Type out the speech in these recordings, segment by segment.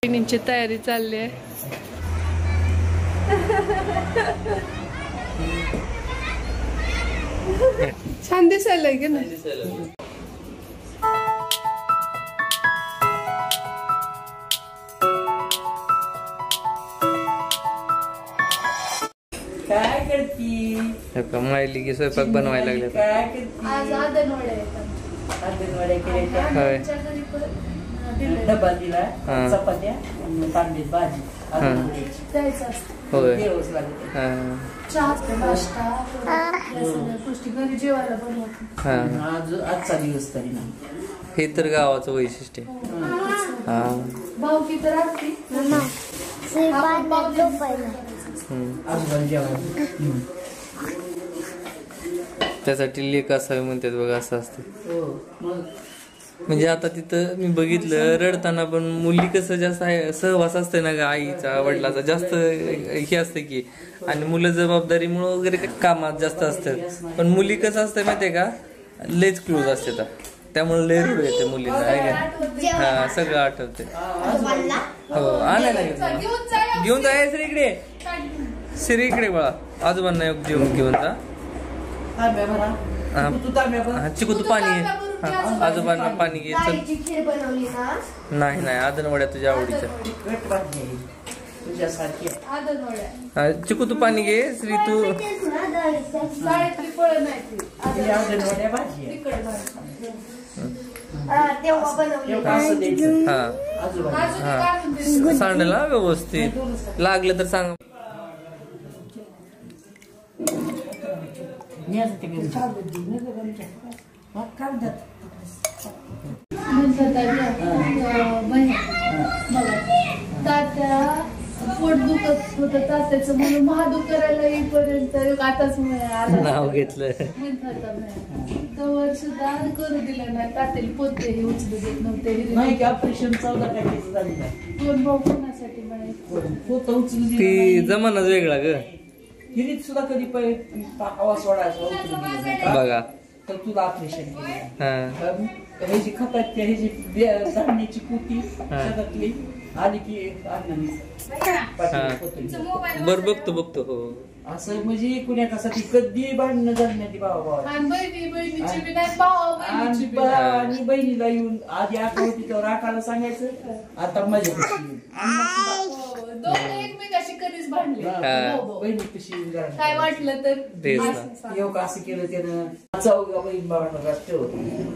बहिणींची तयारी चालली आहे. छान दिसायला की नाही. काय करती? माहिती की स्वयंपाक बनवायला लागले. काय करती? आज आदनवड्या डबा दिला, चपात्या आणि कांद्याची भाजी. होय. जेवायला बनवतो. आजचा दिवस तरी ना हे तर गावाचं वैशिष्ट्य. भाऊ किती राहते त्यासाठी लेख असावे म्हणतात बघा. असं असतं. म्हणजे आता तिथं मी बघितलं रडताना पण मुली कसं जास्त आहे सहवास असते ना ग आईचा वडिलाचा जास्त हे असते की. आणि मुलं जबाबदारीमुळे वगैरे कामात जास्त असतात. पण मुली कसं असतं माहितीये का लेच क्लोज असते त्यामुळे लय रडू येते मुलींना आहे का. हा सगळं आठवते. हो आणायला घेऊन जाय श्री इकडे. श्री इकडे बळा आजोबांना घेऊन जा. चिकू तू पाणी आजोबांना पाणी घे. नाही नाही आदनवड्या तुझ्या आवडीच्या. चिकू तू पाणी घे. श्री तू सांडला व्यवस्थित लागलं तर सांग. पोट दुखत होत तात्याचं म्हणून महादू करायला येईपर्यंत आताच नाव घेतलं. तवर सुद्धा करू दिलं नाही. तात्याला पोते हे उचलू देत नव्हते. ऑपरेशन 14 तारखेचं झालं. 2 भाऊ कोणासाठी म्हणायचं. ती जमानाच वेगळा ग. हिरीत सुद्धा कधी आवाज सोडायचा बघा तर तुला ऑपरेशन केलं. ह्याची खताची ह्याची धान्याची कुटी शेतातली आली की बर बघतो हो. असं म्हणजे कुणासाठी कधी भांडणं झाली नाही बाबा. आणि बहिणीला येऊन आधी आठवती तर राखायला सांगायचं. आता माझ्या एकमेकाशी कधीच भांडले बहिणी कशी काय वाटलं तर योग असं केलं त्यानं. चौघा बहीण भावना ठेव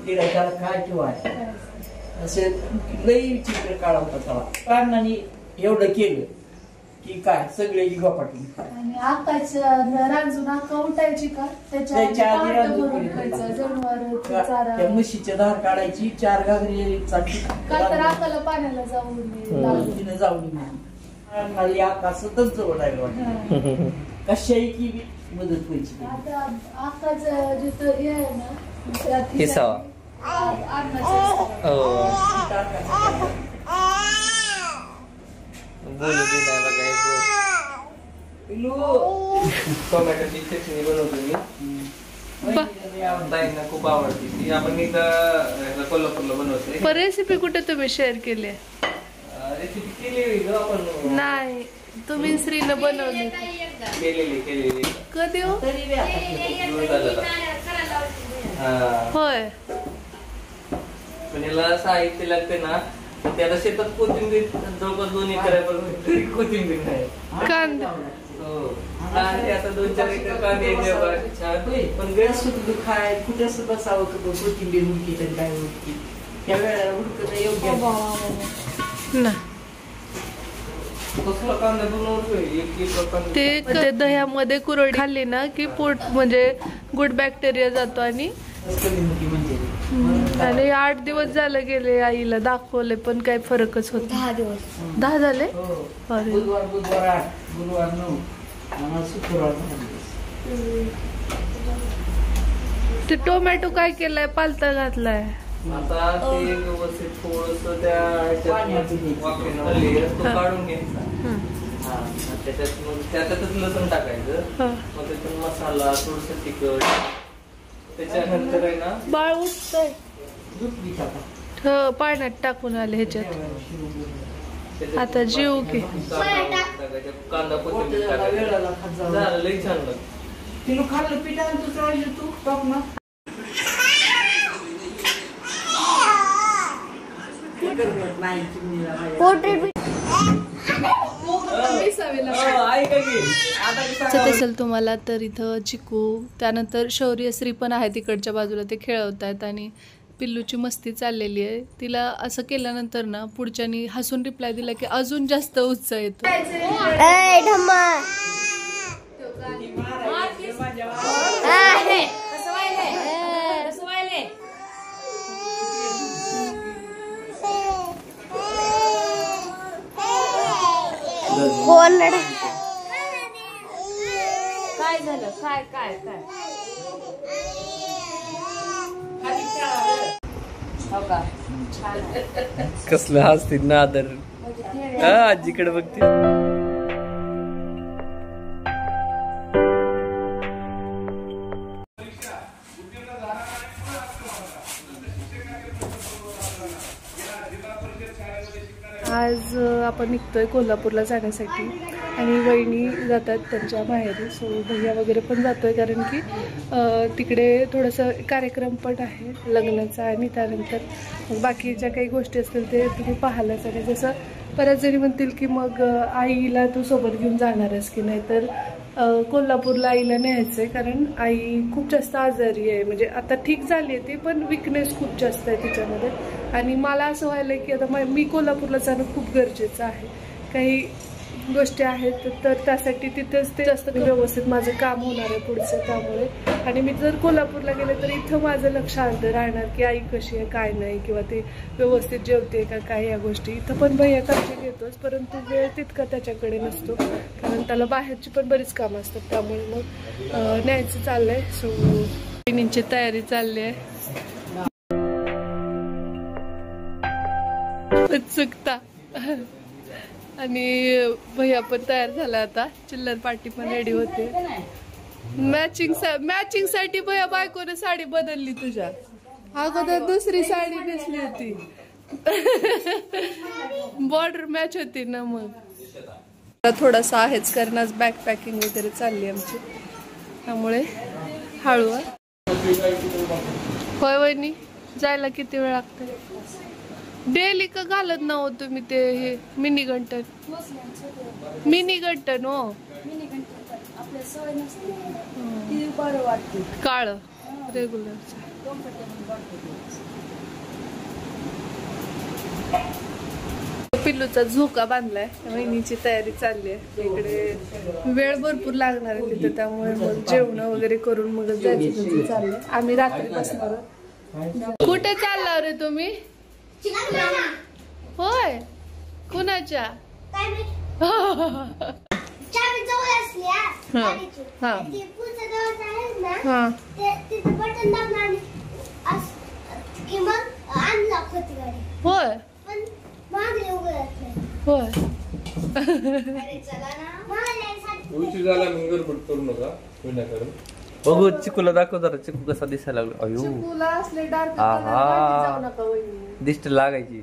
तिला त्याला काय ठेवा असे लई चित्र काढा होता तेव्हा. कारणाने एवढं केलं की काय सगळे गोपाटली. आणि आकाश रांजून आका उठायची का त्याच्या म्हशीच्या धार काढायची 4 घागरी तर आकाला पाण्याला जाऊन जाऊन आका सतत जवळ राहिलं. कशाही की मदत व्हायची. आकाच जिथं हे आहे ना हिसावा बोलू दे नाही काय. टोमॅटोची चटणी बनवतो मी. ताईंना खूप आवडते ती. आपण एकदा कोल्हापूरला बनवते. रेसिपी कुठे तुम्ही शेअर केली. रेसिपी केली आपण नाही तुम्ही श्रीनं बनवली केलेली कधी हो. होय पण याला साहित्य लागते ना. ते आता शेतात कोथिंबीर जवळपास 2 एकरापर्यंत कोथिंबीर नाही. कांदा आता 2-4 एकर कांदे पण गॅस खाय कुठे असं बसावं कोथिंबीर उडकी तर काय उडकी त्या वेळेला उडकं योग्य ना. ते दह्यामध्ये कुरडी खाल्ली ना की पोट म्हणजे गुड बॅक्टेरिया जातो. आणि 8 दिवस झाले गेले आईला दाखवले पण काही फरकच होत. 10 झाले. बुधवार 8 गुरुवार 9 शुक्रवार. ते टोमॅटो काय केलाय पालता घातलाय. आता ते व्यवस्थित थोडस काढून घ्यायचं. त्याच्यातच लसूण टाकायचं. मग त्यातून मसाला थोडस तिखट. त्याच्यानंतर आहे ना बाळ उठतंय पाण्यात टाकून आले ह्याच्यात. आता जीव की कांदा कोथिंबीर त्याला वेळाला खात जावं. झालं लई छान लागतं. तिला खाल्लं पीठ आणि तू चळायचं तू टाक ना. असेल तुम्हाला तर इथं चिकू त्यानंतर शौर्यश्री पण आहे तिकडच्या बाजूला, ते खेळवत आहेत आणि पिल्लूची मस्ती चाललेली आहे. तिला असं केल्यानंतर ना पुढच्यानी हसून रिप्लाय दिला की अजून जास्त उत्साह येतो. काय झालं? काय काय काय कसलं हसतील ना आदर. आजीकडे बघते. आज आपण निघतोय कोल्हापूरला जाण्यासाठी आणि वहिनी जातात त्यांच्या माहेरी. सो भैया वगैरे पण जातोय कारण की तिकडे थोडंसं कार्यक्रम पण आहे लग्नाचा आणि त्यानंतर मग बाकी ज्या काही गोष्टी असतील ते तुम्ही पाहायलाच. आणि जसं बऱ्याच जणी म्हणतील की मग आईला तू सोबत घेऊन जाणार आहेस की नाही, तर कोल्हापूरला आईला न्यायचं आहे कारण आई खूप जास्त आजारी आहे. म्हणजे आता ठीक झाली आहे ती पण विकनेस खूप जास्त आहे तिच्यामध्ये. आणि मला असं व्हायलं की आता मी कोल्हापूरला जाणं खूप गरजेचं आहे. काही गोष्टी आहेत तर त्यासाठी तिथेच ते जास्त व्यवस्थित माझं काम होणार आहे पुढचं. त्यामुळे आणि मी जर कोल्हापूरला गेले तर इथं माझं लक्ष शांत राहणार की आई कशी आहे काय नाही, किंवा ते व्यवस्थित जेवते का काय, या गोष्टी. इथं पण भैया काळजी घेतोच परंतु वेळ तितका त्याच्याकडे नसतो कारण त्याला बाहेरची पण बरीच कामं असतात. त्यामुळे मग न्यायचं चाललंय. सो बहिणींची तयारी चालली आहे. उत्सुकता. आणि भैया पण तयार झाला आता. चिल्लर पार्टी पण रेडी होते. मॅचिंग साठी भैया बायकोने साडी बदलली तुझ्या. अगोदर दुसरी साडी नेसली होती. बॉर्डर मॅच होती ना. मग थोडासा आहेच कारण आज बॅग पॅकिंग वगैरे चालली आमची. त्यामुळे हळू. होय वहिनी जायला किती वेळ लागतोय? डेली का घालत ना हो तुम्ही ते हे मिनी गंटन? हो काळ रेग्युलर. पिल्लूचा झोका बांधलाय. वहिनीची तयारी चालली आहे. इकडे वेळ भरपूर लागणार आहे तिथे त्यामुळे मग जेवण वगैरे करून मग जायचं चाललंय. आम्ही रात्री बसणार. कुठे चालला रे तुम्ही? होय कुणाच्या? होय होय. बघू चिकूला दाखव जरा. चिकू कसा दिसायला लागला. अयो दिष्ट लागायची.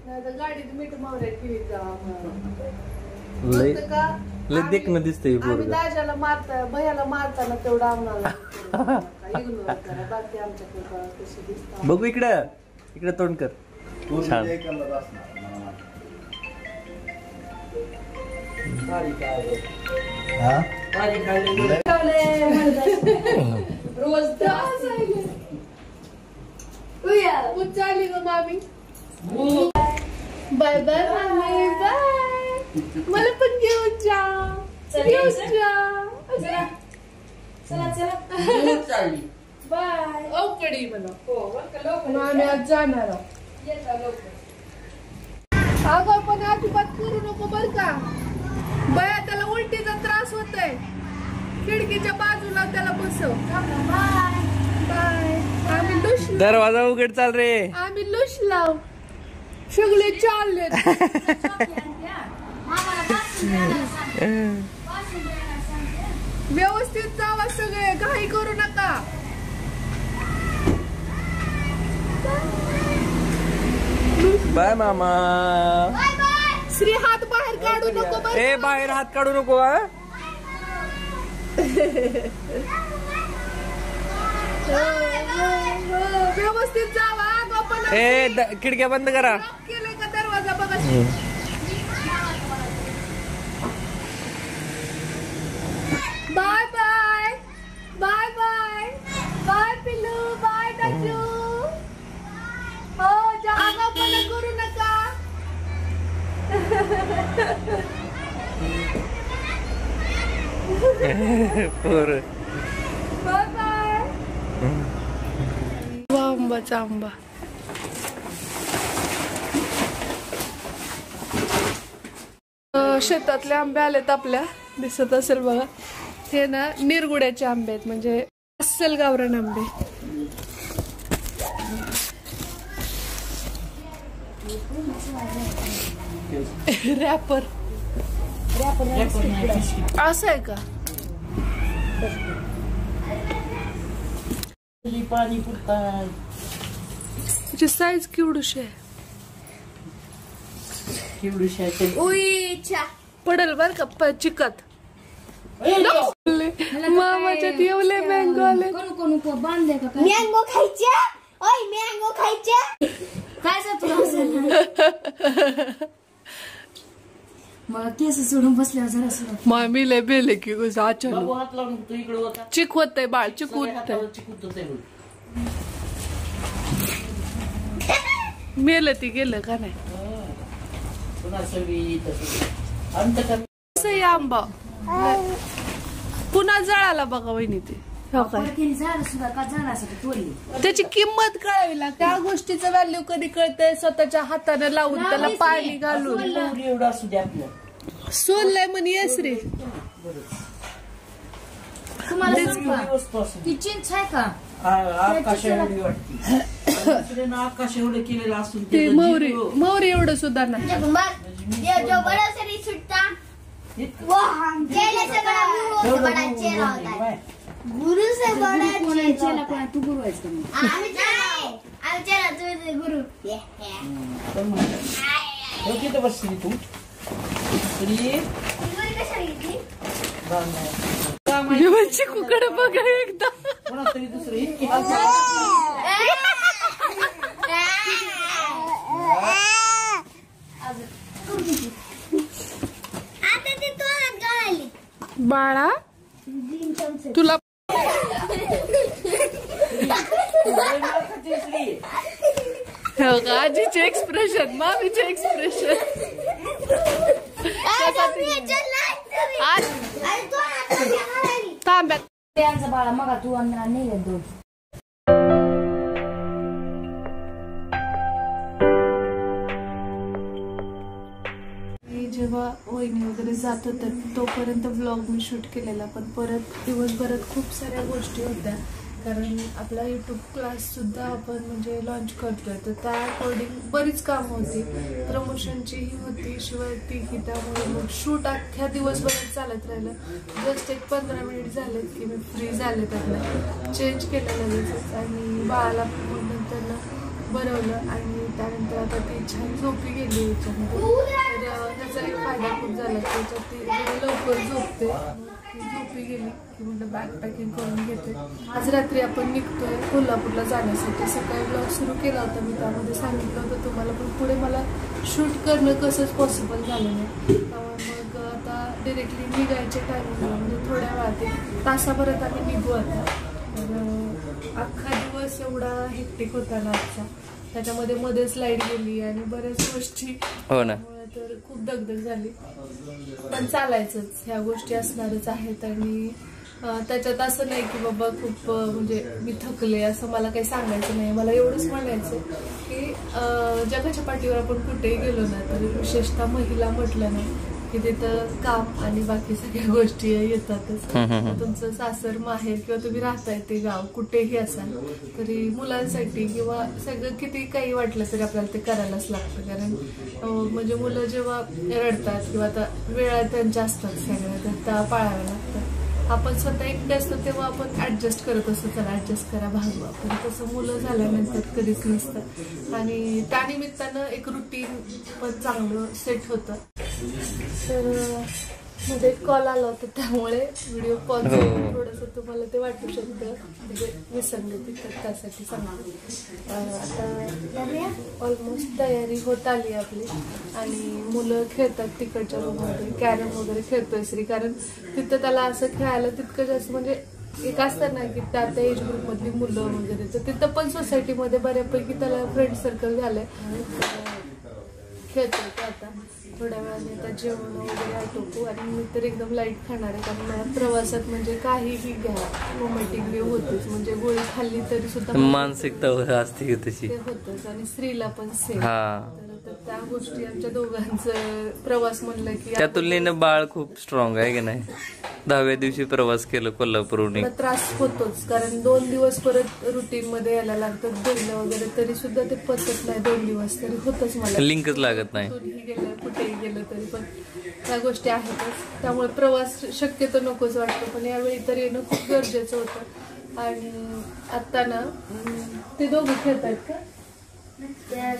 लय देखणं दिसतंय पोरगं. दाजाला मारता भैयाला मारताना तेवढा आम्हाला. बघू इकडं. इकडे तोंड कर. छान. रोज चालली ग मामी. बाय बाय मामी बाय. मला पण घेऊन जा. बाय. ओकडी म्हणा आम्ही आज जाणार आहोत. अगं पण अजिबात करू नको बर का. बया त्याला उलटीचा त्रास होतोय. खिडकीच्या बाजूला त्याला बसव. Bye bye. आम्ही लुश. दरवाजा उघड चाल रे. आम्ही लुश लाव. सगळे चालले. व्यवस्थित जावा सगळे. घाई करू नका. बाय मामा. श्री हात बाहेर काढू नको बरं. ए बाहेर हात काढू नको हा. व्यवस्थित जावा. खिडक्या बंद करा. केले का दरवाजा बघा. Bye bye bye bye bye पिल्लू बाय डजू. हो जागा पण करू नका. Bye bye. आंबाचा आंबा. शेतातले आंबे आलेत आपल्या. दिसत असेल बघा. हे ना निरगुड्याचे आंबे आहेत म्हणजे अस्सल गावरान आंबे. रॅपर असं आहे का. पाणी पुरतात. त्याची साईज केवढूशी आहे. पडेल बर का चिकत. मामाच्या येवले मँगो आले. मँगो खायचे. ओय मँगो खायचे. काय मला केस सोडून बसल्यावर जरा मामी लय बेले की अचानक हात लावून तू इकडे होता. चिक होतंय बाळ. चिक होतंय. मेलं ती गेलं का नाही. आंबा पुन्हा जळाला बघा वहिनी. ते त्याची किंमत कळावी लागते. त्या गोष्टीचं व्हॅल्यू कधी कळतंय स्वतःच्या हाताने लावून त्याला पाणी घालून. एवढं असू दे आपलं. सोललंय म्हणे येसरी. ती चिंच आहे का. आकाश एवढी वाटते. आकाश एवढं केलेलं असून ते मोहरी एवढं सुद्धा नाही. जो बड़ा शरीर छुटता वो हम चेले से बड़ा बड़ा चेला होता है. गुरु से बड़ा चेला कोण. तू गुरु आहेस का. आम्ही चेला तू गुरु. किती बसली तू. चिकूकडे बघा एकदा. कोणातरी दुसरी बाळा तुला आजीचे एक्सप्रेशन मामीचे एक्सप्रेशन. तांब्यात त्यांचा बाळा मग तू आणणार नाही दोन. जेव्हा वहिनी वगैरे जात होत्या तोपर्यंत ब्लॉग मी शूट केलेला. पण परत दिवसभरात खूप साऱ्या गोष्टी होत्या. कारण आपला यूट्यूब क्लास सुद्धा आपण म्हणजे लॉन्च करतोय. तर त्या अकॉर्डिंग बरीच कामं होती. प्रमोशनचीही होती. शिवाय ती त्यामुळे मग शूट अख्ख्या दिवसभरात चालत राहिलं. जस्ट एक 15 मिनिट झालेत की मी फ्री झाले. त्यातलं चेंज केलं लगेचच. आणि बाळाला मग नंतर बनवलं. आणि त्यानंतर आता ती छान झोपी गेली याच्यामध्ये. तर त्याचा एक फायदा खूप झाला. त्याच्यात ती लवकर झोपते. ती झोपी गेली की म्हणजे बॅग पॅकिंग करून घेते. आज रात्री आपण निघतोय कोल्हापूरला जाण्यासाठी. सकाळी ब्लॉग सुरू केला होता मी. त्यामध्ये सांगितलं होतं तुम्हाला. पण पुढे मला शूट करणं कसंच पॉसिबल झालं नाही. मग आता डिरेक्टली निघायचे टायमिंगला म्हणजे थोड्या वेळात तासाभरात आम्ही निघू आता. तर अख्खा दिवस एवढा हेक्टिक होता ना आजचा. त्याच्यामध्ये मध्येच लाईट गेली आणि बऱ्याच गोष्टी. हो ना. तर खूप दगदग झाली. पण चालायचंच. ह्या गोष्टी असणारच आहेत. आणि त्याच्यात असं नाही की बाबा खूप म्हणजे मी थकले असं मला काही सांगायचं नाही. मला एवढंच म्हणायचं की जगाच्या पाठीवर आपण कुठेही गेलो ना तर विशेषतः महिला म्हटलं ना की तिथं काम आणि बाकी सगळ्या गोष्टी येतातच. तुमचं सासर माहेर किंवा तुम्ही राहताय ते गाव कुठेही असाल तरी मुलांसाठी किंवा सगळं किती काही वाटलं तरी आपल्याला ते करायलाच लागतं. कारण म्हणजे मुलं जेव्हा रडतात किंवा आता वेळा त्यांच्या असतात सगळ्या तर त्या पाळाव्या लागतात. आपण स्वतः एकटे असतो तेव्हा आपण ऍडजस्ट करत असतो, चला ऍडजस्ट करा भागू आपण. तसं मुलं झाल्यानंतर कधीच नसतं आणि त्यानिमित्तानं एक रुटीन पण चांगलं सेट होतं. तर मध्ये कॉल आला होता त्यामुळे व्हिडिओ कॉल थोडंसं तुम्हाला ते वाटू शकतं म्हणजे विसंगती, तर त्यासाठी सांगतो. आता ऑलमोस्ट तयारी होत आली आपली आणि मुलं खेळतात तिकडच्या रूममध्ये, कॅरम वगैरे खेळतोय श्री, कारण तिथं त्याला असं खेळायला तितकं जास्त म्हणजे एक असतं ना की त्या एज ग्रुप मधली मुलं वगैरे, तर तिथं पण सोसायटीमध्ये बऱ्यापैकी त्याला फ्रेंड सर्कल झालंय, खेळतोय तो. आता थोड्या वेळाने आता जेवण वगैरे आटोपू आणि मी तर एकदम लाईट खाणार आहे, कारण मला प्रवासात म्हणजे काहीही घ्या रोमॅटिक वेव होतेच, म्हणजे गोळी खाल्ली तरी सुद्धा मानसिकता असते तशी ते होतच आणि स्त्रीला पण सेम. तर त्या गोष्टी आमच्या दोघांचं प्रवास म्हणलं की त्या तुलनेनं बाळ खूप स्ट्रॉंग आहे की नाही. 10व्या दिवशी प्रवास केला कोल्हापूरहून, त्रास होतोच कारण 2 दिवस परत रुटीन मध्ये यायला लागतं गेलं वगैरे, तरी सुद्धा ते पचत नाही 2 दिवस तरी होतच मला, लिंकच लागत नाही. गेलं कुठेही गेलं तरी पण त्या गोष्टी आहेतच. त्यामुळे प्रवास शक्यतो नकोच वाटतो, पण यावेळी तर येणं खूप गरजेचं होतं. आणि आता ना ते दोघं खेळतात का?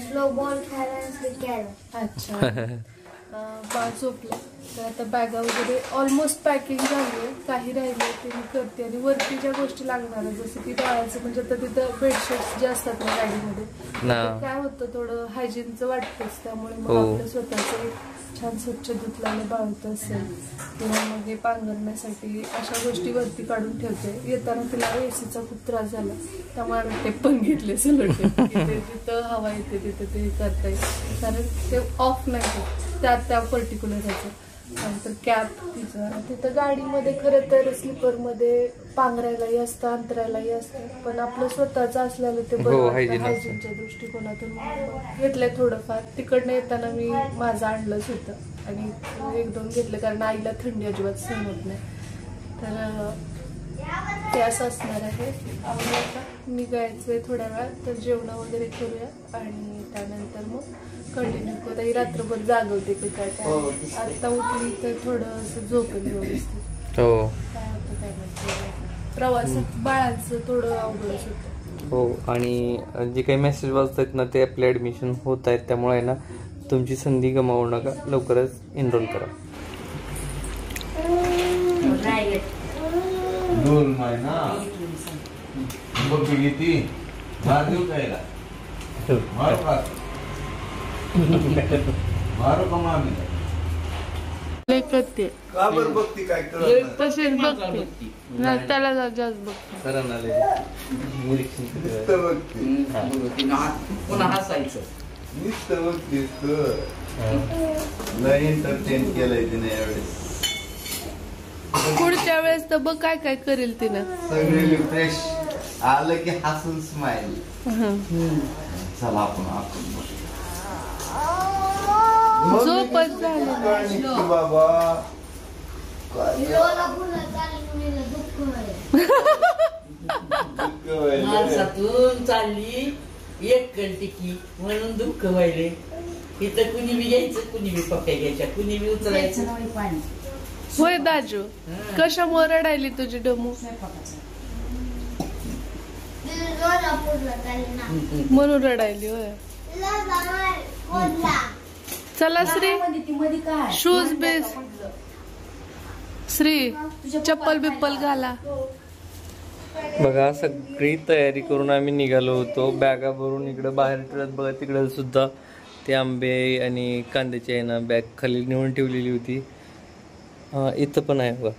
स्लो बॉल खेळायला. अच्छा. बाळ झोपलं तर आता बॅगा वगैरे ऑलमोस्ट पॅकिंग झाली आहे, काही राहिले ते मी करते. आणि वरती ज्या गोष्टी लागणार जसं की बाळाचं म्हणजे आता तिथं बेडशीट्स जे असतात ना गाडीमध्ये, काय होतं थोडं हायजीनचं वाटतंच, त्यामुळे मग आपलं स्वतःचं छान स्वच्छ धुतलेलं बाळवतं असेल किंवा मग हे पांघरण्यासाठी अशा गोष्टी वरती काढून ठेवते. येताना तिला एसीचा खूप त्रास झाला त्यामुळे आम्ही टेप पण घेतले, सलट टेप, जिथं हवा येते तिथं ते करता येईल, कारण ते ऑफ नाही होत त्या पर्टिक्युलर ह्याचं. नंतर कॅप तिथं गाडीमध्ये खरं तर स्लीपरमध्ये पांघरायलाही असतं, अंतरायलाही असतं, पण आपलं स्वतःचं असलेलं ते बरं हायजीनच्या दृष्टिकोनातून घेतलंय थोडंफार. तिकडनं येताना मी माझं आणलंच होतं आणि 1-2 घेतलं कारण आईला थंडी अजिबात सहन होत नाही. तर ते असं असणार आहे. आम्हाला आता निघायचंय थोड्या वेळात, तर जेवण वगैरे करूया आणि त्यानंतर मग कंटिन्यू करू. रात्रभर जागवते की काय आता उठली तर थोडं झोपेल व्यवस्थित. काय होतं काय माहिती, प्रवासात बाळांचं थोडं अवघडच होतं. हो, आणि जे काही मेसेज वाचतात ना ते आपले ऍडमिशन होत आहेत, त्यामुळे ना तुमची संधी गमावू नका, लवकरच एनरोल करा. 2 महिना बघ किती देऊ कायला मारू का मामी करते का बरं बघती काय करत तसेच बघते त्याला जास्त बघते. नुसतं बघते पुन्हा हसायचं नुसतं बघतीस लय एंटरटेन केलंय तिने यावेळेस. पुढच्या वेळेस तर बघ काय काय करेल तिनं. सगळे फ्रेश आलं की हसून स्माइल. चला आपण झोपच झाली बाबा. माणसातून चालली एक कंटिकी म्हणून दुःख व्हायले. इथं कुणी बी घ्यायचं, कुणी बी पप्प्या घ्यायच्या, कुणी बी उचलायचं. होय दाजू, कशामुळे रडायली तुझी डमू? म्हणून रडायली होय. चला श्री, शूज बेस श्री, चप्पल बिप्पल घाला. बघा सगळी तयारी करून आम्ही निघालो होतो, बॅगा भरून. इकडे बाहेर ठेवत बघा, तिकडे सुद्धा ते आंबे आणि कांद्याची आहे ना बॅग खाली नेऊन ठेवलेली होती. इथं पण आहे बघा,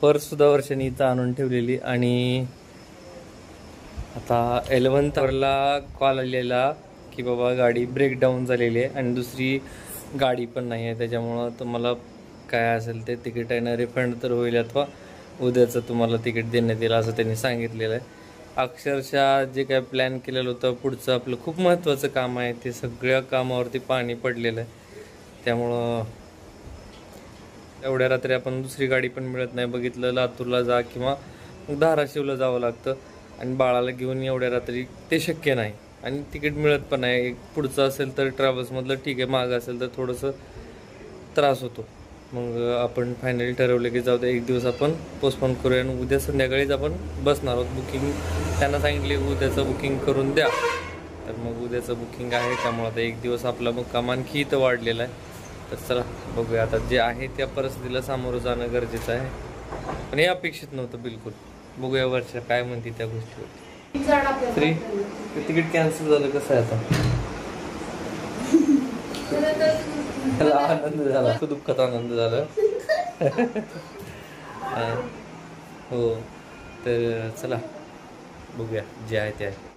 पर्स सुद्धा वर्षांनी इथं आणून ठेवलेली. आणि आता 11th आवरला कॉल आलेला की बाबा गाडी ब्रेकडाऊन झालेली आहे आणि दुसरी गाडी पण नाही आहे, त्याच्यामुळं तुम्हाला काय असेल ते तिकीट आहे ना रिफंड तर होईल अथवा उद्याचं तुम्हाला तिकीट देण्यात येईल असं त्यांनी सांगितलेलं आहे. अक्षरशः जे काय प्लॅन केलेलं होतं पुढचं आपलं खूप महत्त्वाचं काम आहे, ते सगळ्या कामावरती पाणी पडलेलं आहे. त्यामुळं एवढ्या रात्री आपण दुसरी गाडी पण मिळत नाही. बघितलं लातूरला जा किंवा धाराशिवला जावं लागतं आणि बाळाला घेऊन एवढ्या रात्री ते शक्य नाही आणि तिकीट मिळत पण नाही. एक पुढचं असेल तर ट्रॅव्हल्समधलं ठीक आहे, मागं असेल तर थोडंसं त्रास होतो. मग आपण फायनली ठरवलं की जाऊ दे एक दिवस आपण पोस्टपोन करूया आणि उद्या संध्याकाळीच आपण बसणार आहोत. बुकिंग त्यांना सांगितले उद्याचं बुकिंग करून द्या, तर मग उद्याचं बुकिंग आहे. त्यामुळे आता एक दिवस आपला मुक्काम आणखी इथं वाढलेला आहे. तर चला बघूया, आता जे आहे त्या परिस्थितीला सामोरं जाणं गरजेचं आहे. पण हे अपेक्षित नव्हतं बिलकुल. बघूया वर्षा काय म्हणते त्या गोष्टीवर. तरी तिकीट कॅन्सल झालं, कसं आहे आता? त्याला आनंद झाला, खूप दुःखात आनंद झाला. हो, तर चला बघूया जे आहे ते आहे.